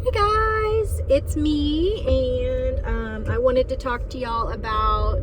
Hey guys, it's me, and I wanted to talk to y'all about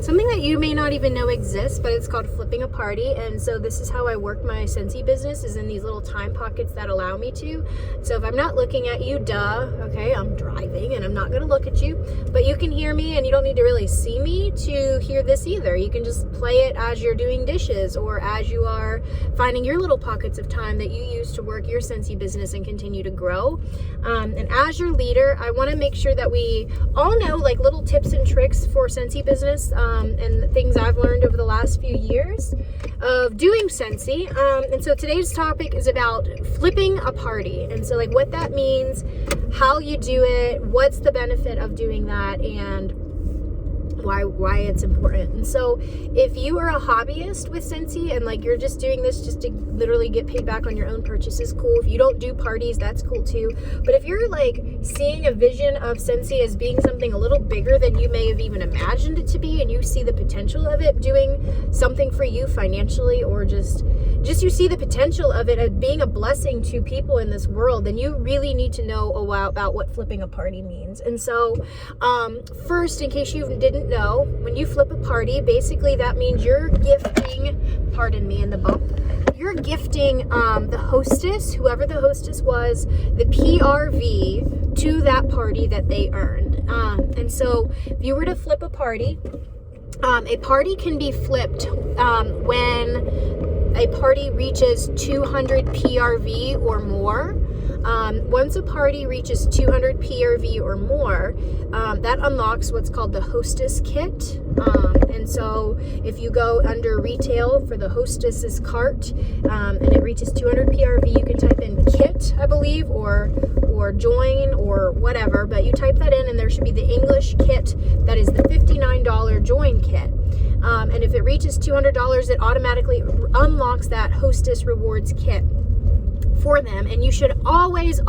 something that you may not even know exists, but it's called flipping a party. And so this is how I work my Scentsy business, is in these little time pockets that allow me to. So if I'm not looking at you, okay, I'm driving and I'm not going to look at you, but you can hear me, and you don't need to really see me to hear this either. You can just play it as you're doing dishes or as you are finding your little pockets of time that you use to work your Scentsy business and continue to grow. And as your leader, I want to make sure that we all know like little tips and tricks for Scentsy business, and the things I've learned over the last few years of doing Scentsy. And so today's topic is about flipping a party. And so like what that means, how you do it, what's the benefit of doing that, and why it's important. And so if you are a hobbyist with Scentsy and like you're just doing this just to literally get paid back on your own purchases, cool. If you don't do parties, that's cool too. But if you're like seeing a vision of Scentsy as being something a little bigger than you may have even imagined it to be, and you see the potential of it doing something for you financially, or just you see the potential of it as being a blessing to people in this world, then you really need to know about what flipping a party means. And so first, in case you didn't know, when you flip a party, basically that means you're gifting, pardon me in the bump, you're gifting the hostess, whoever the hostess was, the PRV to that party that they earned. And so if you were to flip a party can be flipped when a party reaches 200 PRV or more. Once a party reaches 200 PRV or more, that unlocks what's called the hostess kit. And so if you go under retail for the hostess's cart, and it reaches 200 PRV, you can type in kit, I believe, or join or whatever, but you type that in and there should be the English kit that is the $59 join kit. And if it reaches $200, it automatically unlocks that hostess rewards kit for them. And you should always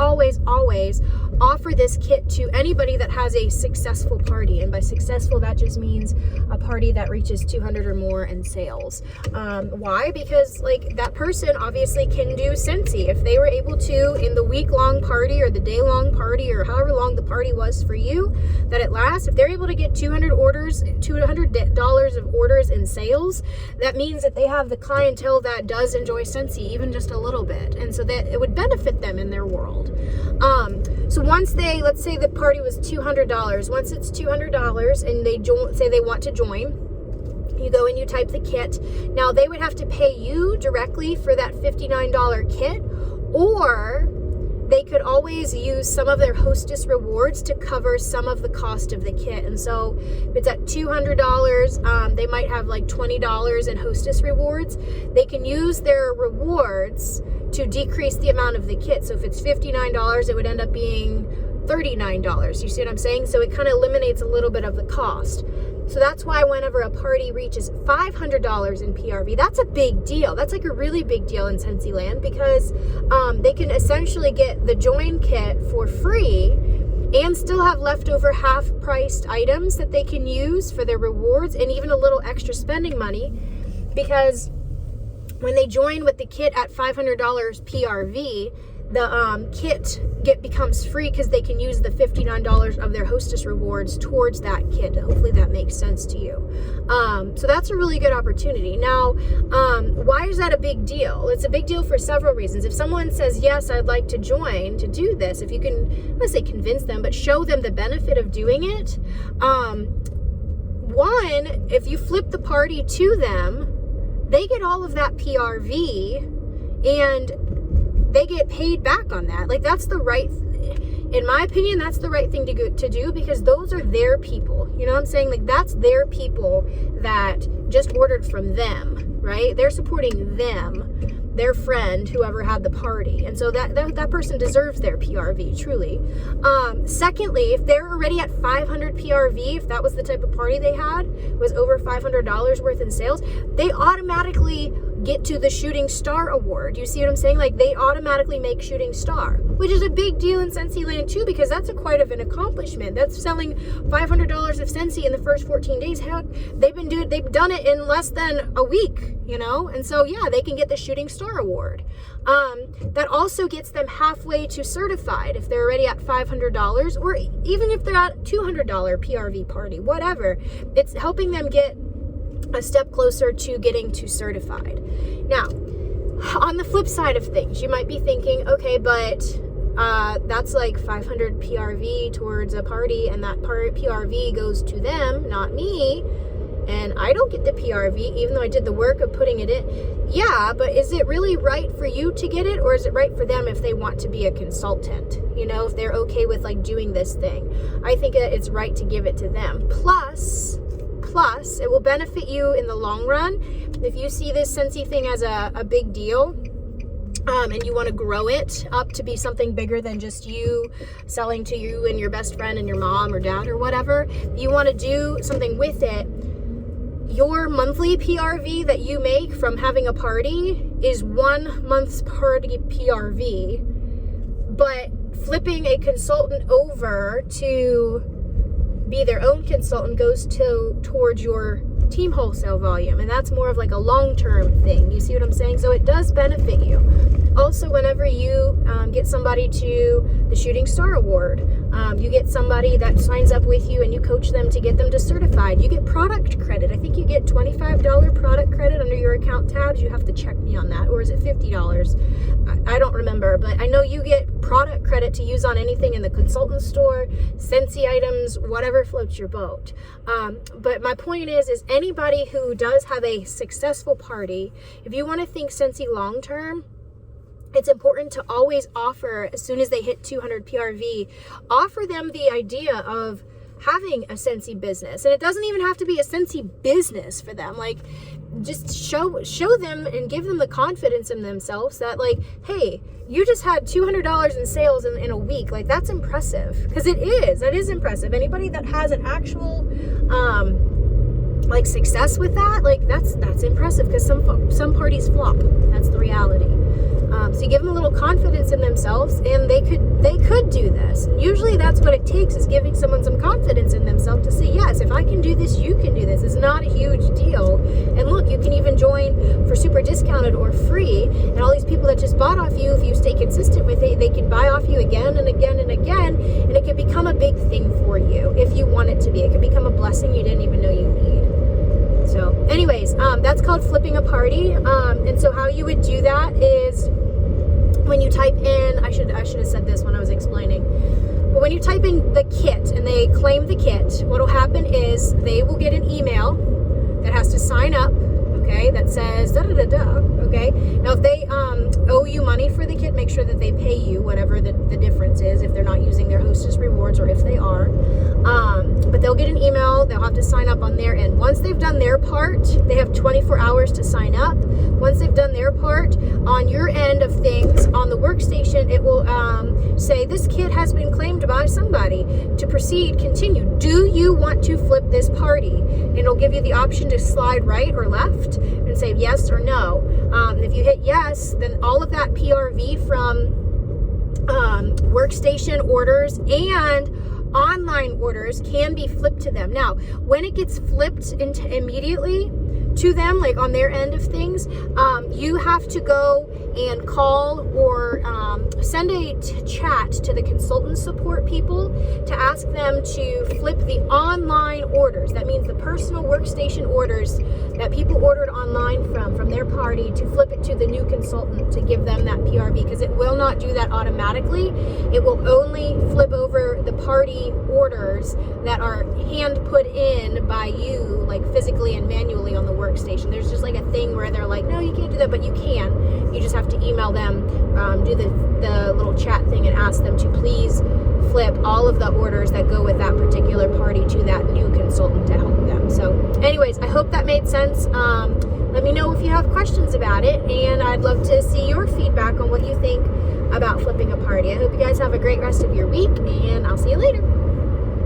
offer this kit to anybody that has a successful party. And by successful, that just means a party that reaches 200 or more in sales. Why? Because like that person obviously can do Scentsy. If they were able to, in the week-long party or the day-long party or however long the party was for you that it lasts, if they're able to get $200 of orders in sales, that means that they have the clientele that does enjoy Scentsy even just a little bit. And so that it would benefit them in their world. So once let's say the party was $200, once it's $200 and they say they want to join, you go and you type the kit. Now they would have to pay you directly for that $59 kit, or they could always use some of their hostess rewards to cover some of the cost of the kit. And so if it's at $200, they might have like $20 in hostess rewards. They can use their rewards to decrease the amount of the kit. So if it's $59, it would end up being $39. You see what I'm saying? So it kind of eliminates a little bit of the cost. So that's why whenever a party reaches $500 in PRV, that's a big deal. That's like a really big deal in Scentsy land, because they can essentially get the join kit for free and still have leftover half-priced items that they can use for their rewards, and even a little extra spending money, because when they join with the kit at $500 PRV, the kit becomes free because they can use the $59 of their hostess rewards towards that kit. Hopefully that makes sense to you. So that's a really good opportunity. Now, why is that a big deal? It's a big deal for several reasons. If someone says, yes, I'd like to join to do this, if you can, I'm going to say convince them, but show them the benefit of doing it. One, if you flip the party to them, they get all of that PRV and they get paid back on that. Like that's the right, in my opinion, that's the right thing to do, because those are their people. You know what I'm saying? Like that's their people that just ordered from them, right? They're supporting them, their friend, whoever had the party. And so that person deserves their PRV, truly. Secondly, if they're already at 500 PRV, if that was the type of party they had, was over $500 worth in sales, they automatically get to the shooting star award. You see what I'm saying? Like, they automatically make shooting star, which is a big deal in Scentsy land too, because that's quite of an accomplishment. That's selling $500 of Scentsy in the first 14 days. Heck, they've done it in less than a week, you know? And so yeah, they can get the shooting star award. That also gets them halfway to certified if they're already at $500, or even if they're at $200 PRV party, whatever. It's helping them get a step closer to getting to certified. Now, on the flip side of things, you might be thinking, okay, but that's like 500 PRV towards a party, and that PRV goes to them, not me, and I don't get the PRV even though I did the work of putting it in. Yeah, but is it really right for you to get it, or is it right for them if they want to be a consultant? You know, if they're okay with like doing this thing. I think it's right to give it to them. Plus, it will benefit you in the long run. If you see this Scentsy thing as a big deal, and you want to grow it up to be something bigger than just you selling to you and your best friend and your mom or dad or whatever, you want to do something with it. Your monthly PRV that you make from having a party is 1 month's party PRV, but flipping a consultant over to be their own consultant goes towards your team wholesale volume, and that's more of like a long-term thing. You see what I'm saying? So it does benefit you. Also, whenever you get somebody to the Shooting Star Award, you get somebody that signs up with you and you coach them to get them to certified. You get product credit. I think you get $25 product credit under your account tabs. You have to check me on that. Or is it $50? I don't remember, but I know you get product credit to use on anything in the consultant store, Scentsy items, whatever floats your boat. But my point is anybody who does have a successful party, if you want to think Scentsy long-term, it's important to always offer, as soon as they hit 200 PRV, offer them the idea of having a Scentsy business. And it doesn't even have to be a Scentsy business for them. Like, just show them and give them the confidence in themselves that, like, hey, you just had $200 in sales in a week. Like, that's impressive. Because that is impressive. Anybody that has an actual like success with that, like, that's impressive, because some parties flop. That's the reality. So you give them a little confidence in themselves, and they could do this. And usually that's what it takes, is giving someone some confidence in themselves to say, yes, if I can do this, you can do this. It's not a huge deal. And look, you can even join for super discounted or free, and all these people that just bought off you, if you stay consistent with it, they can buy off you again and again and again, and it can become a big thing for you if you want it to be. It can become a blessing you didn't even know you need. So anyways, that's called flipping a party. And so how you would do that is, when you type in, I should have said this when I was explaining, but when you type in the kit and they claim the kit, what will happen is they will get an email that has to sign up, okay, that says okay. Now if they owe you money for the kit, make sure that they pay you whatever the difference is, if they're not using their hostess rewards, or if they are. But they'll get an email, they'll have to sign up on their end. Once they've done their part, they have 24 hours to sign up. Once they've done their part, on your end of things, on the workstation, it will say, this kit has been claimed by somebody. To proceed, continue. Do you want to flip this party? And it'll give you the option to slide right or left and say yes or no. If you hit yes, then all of that PRV from workstation orders and online orders can be flipped to them. Now, when it gets flipped into immediately to them, like on their end of things, you have to go and call or send a chat to the consultant support people to ask them to flip the online orders. That means the personal workstation orders that people ordered online from their party, to flip it to the new consultant to give them that PRV, because it will not do that automatically. It will only flip over the party orders that are hand put in by you, like physically and manually on the workstation. There's just like a thing where they're like, no, you can't do that, but you can. You just have to email them, do the little chat thing, and ask them to please flip all of the orders that go with that particular party to that new consultant to help them. So anyways, I hope that made sense. Let me know if you have questions about it, and I'd love to see your feedback on what you think about flipping a party. I hope you guys have a great rest of your week, and I'll see you later.